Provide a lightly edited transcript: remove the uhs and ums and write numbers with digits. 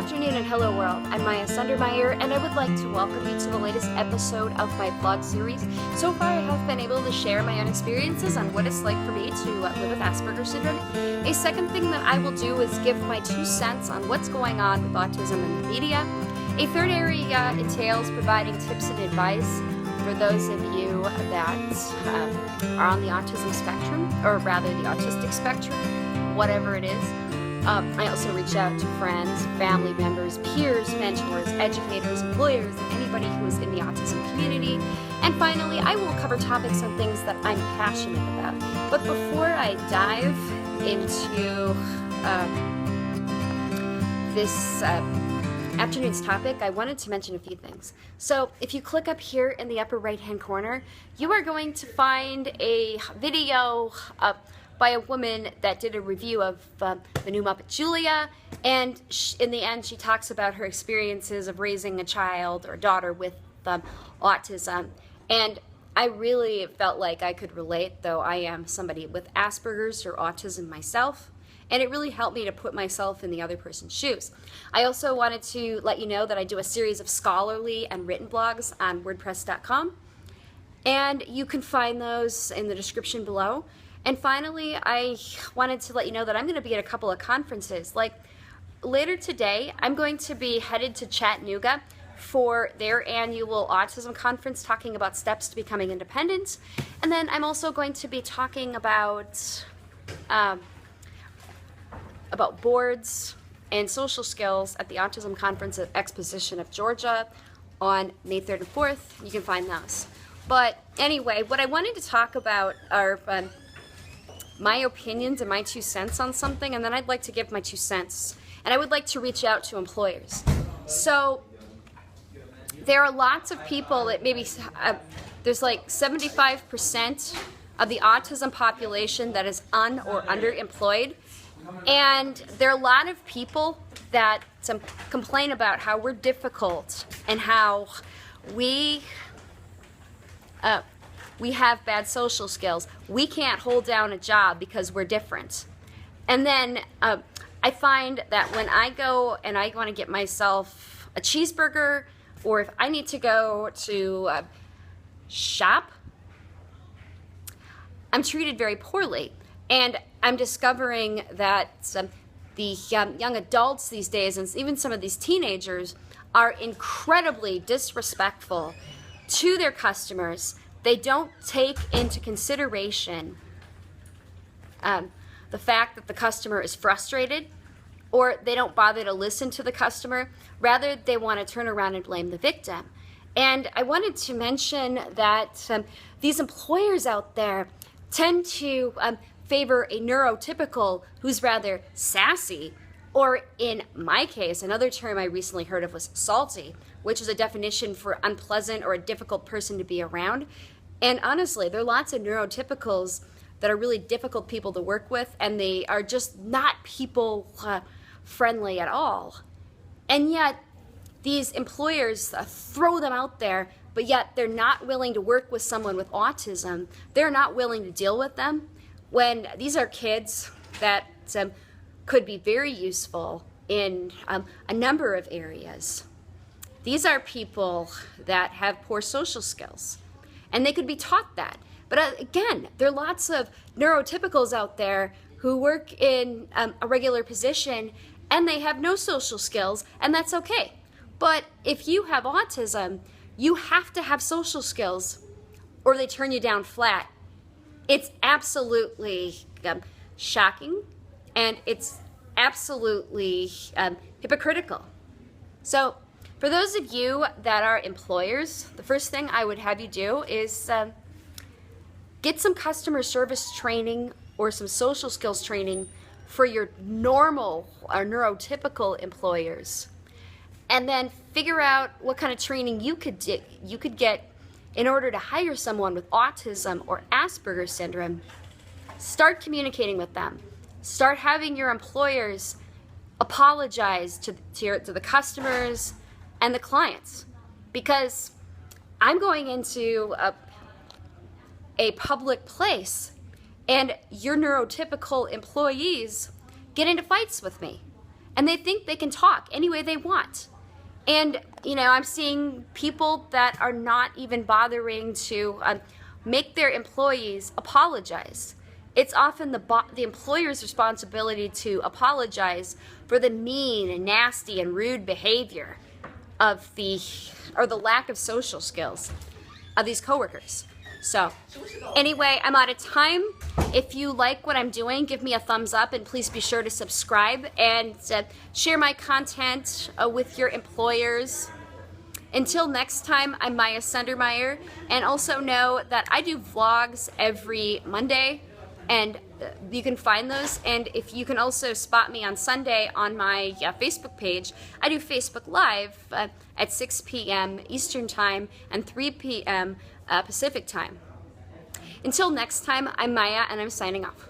afternoon and hello world. I'm Maya Sundermeyer and I would like to welcome you to the latest episode of my blog series. So far I have been able to share my own experiences on what it's like for me to live with Asperger's syndrome. A second thing that I will do is give my 2 cents on what's going on with autism in the media. A third area entails providing tips and advice for those of you that are on the autism spectrum, or rather the autistic spectrum, whatever it is. I also reach out to friends, family members, peers, mentors, educators, employers, and anybody who is in the autism community. And finally, I will cover topics on things that I'm passionate about. But before I dive into this afternoon's topic, I wanted to mention a few things. So if you click up here in the upper right-hand corner, you are going to find a video by a woman that did a review of the new Muppet Julia, and in the end she talks about her experiences of raising a child or a daughter with autism. And I really felt like I could relate, though I am somebody with Asperger's or autism myself, and it really helped me to put myself in the other person's shoes. I also wanted to let you know that I do a series of scholarly and written blogs on Wordpress.com, and you can find those in the description below. And finally, I wanted to let you know that I'm going to be at a couple of conferences. Like later today, I'm going to be headed to Chattanooga for their annual autism conference, talking about steps to becoming independent. And then I'm also going to be talking about boards and social skills at the Autism Conference at Exposition of Georgia on May 3rd and 4th. You can find those. But anyway, what I wanted to talk about are my opinions and my 2 cents on something, and then I'd like to give my 2 cents. And I would like to reach out to employers. So there are lots of people that maybe, there's like 75% of the autism population that is un- or underemployed. And there are a lot of people that complain about how we're difficult and how we have bad social skills. We can't hold down a job because we're different. And then I find that when I go and I want to get myself a cheeseburger, or if I need to go to shop, I'm treated very poorly. And I'm discovering that the young adults these days, and even some of these teenagers, are incredibly disrespectful to their customers. They don't take into consideration the fact that the customer is frustrated, or they don't bother to listen to the customer. Rather, they want to turn around and blame the victim. And I wanted to mention that these employers out there tend to favor a neurotypical who's rather sassy, or in my case, another term I recently heard of was salty, which is a definition for unpleasant or a difficult person to be around. And honestly, there are lots of neurotypicals that are really difficult people to work with, and they are just not people friendly at all. And yet, these employers throw them out there, but yet they're not willing to work with someone with autism. They're not willing to deal with them, when these are kids that could be very useful in a number of areas. These are people that have poor social skills, and they could be taught that. But again, there are lots of neurotypicals out there who work in a regular position and they have no social skills, and that's okay. But if you have autism, you have to have social skills or they turn you down flat. It's absolutely shocking, and it's absolutely hypocritical. So for those of you that are employers, the first thing I would have you do is get some customer service training or some social skills training for your normal or neurotypical employers. And then figure out what kind of training you could get in order to hire someone with autism or Asperger's syndrome. Start communicating with them. Start having your employers apologize to the customers and the clients. Because I'm going into a public place and your neurotypical employees get into fights with me. and they think they can talk any way they want. And, you know, I'm seeing people that are not even bothering to make their employees apologize. It's often the employer's responsibility to apologize for the mean and nasty and rude behavior of the lack of social skills of these coworkers. So anyway, I'm out of time. If you like what I'm doing, give me a thumbs up, and please be sure to subscribe and share my content with your employers. Until next time, I'm Maya Sundermeyer, and also know that I do vlogs every Monday, and you can find those. And if you can also spot me on Sunday on my Facebook page, I do Facebook Live at 6 p.m. Eastern Time and 3 p.m. Pacific Time. Until next time, I'm Maya, and I'm signing off.